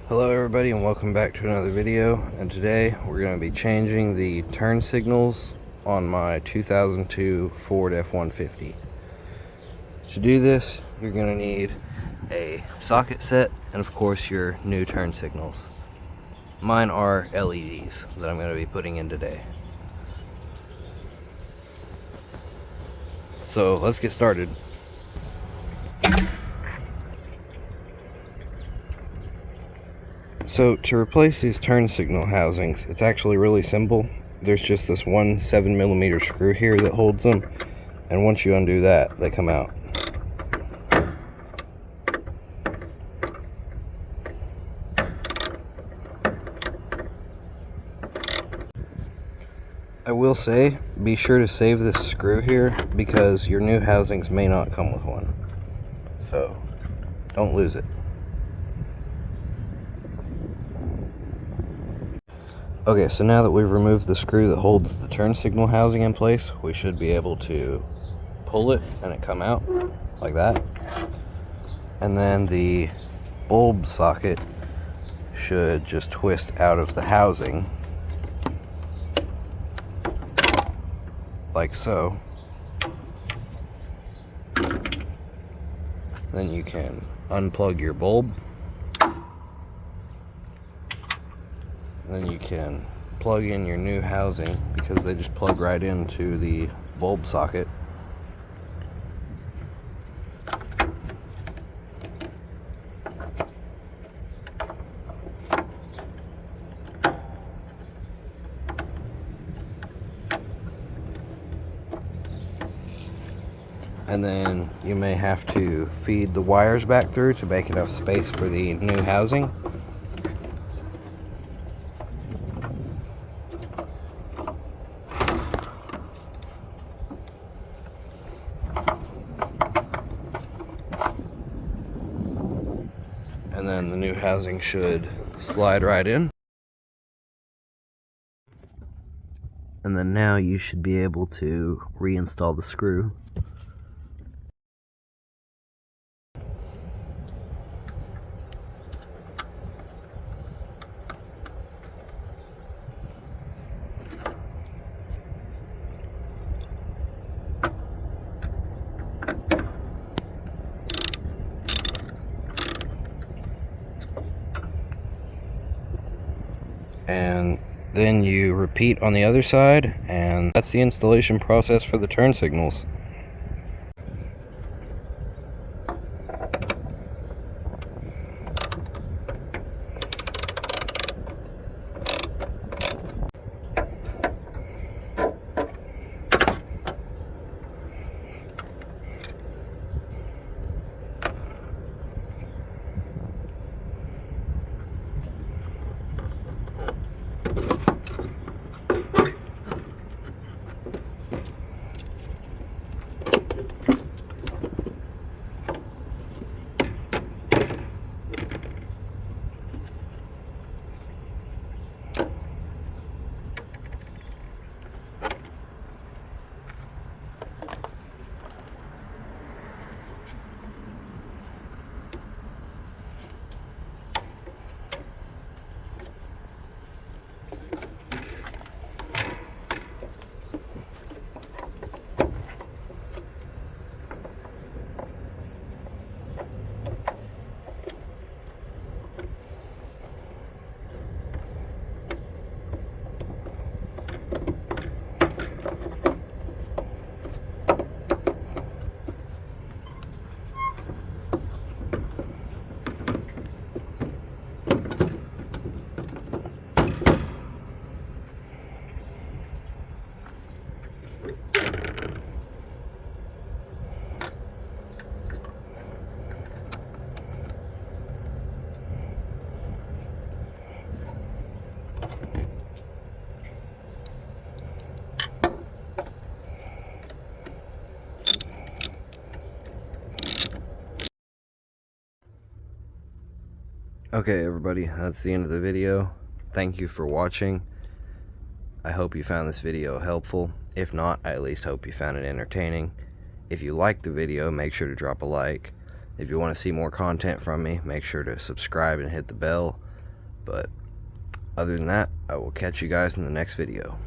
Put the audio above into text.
Hello everybody and welcome back to another video, and today we're going to be changing the turn signals on my 2002 Ford F150. To do this, you're going to need a socket set and of course your new turn signals. Mine are LEDs that I'm going to be putting in today. So let's get started. So to replace these turn signal housings, it's actually really simple. There's just this one 7mm screw here that holds them, and once you undo that, they come out. I will say, be sure to save this screw here because your new housings may not come with one. So don't lose it. Okay, so now that we've removed the screw that holds the turn signal housing in place, we should be able to pull it and it come out like that. And then the bulb socket should just twist out of the housing like so. Then you can unplug your bulb. Then you can plug in your new housing because they just plug right into the bulb socket. And then you may have to feed the wires back through to make enough space for the new housing. And then the new housing should slide right in. And then now you should be able to reinstall the screw. And then you repeat on the other side, and that's the installation process for the turn signals. Okay everybody, that's the end of the video. Thank you for watching. I hope you found this video helpful. If not, I at least hope you found it entertaining. If you liked the video, make sure to drop a like. If you want to see more content from me, make sure to subscribe and hit the bell. But other than that, I will catch you guys in the next video.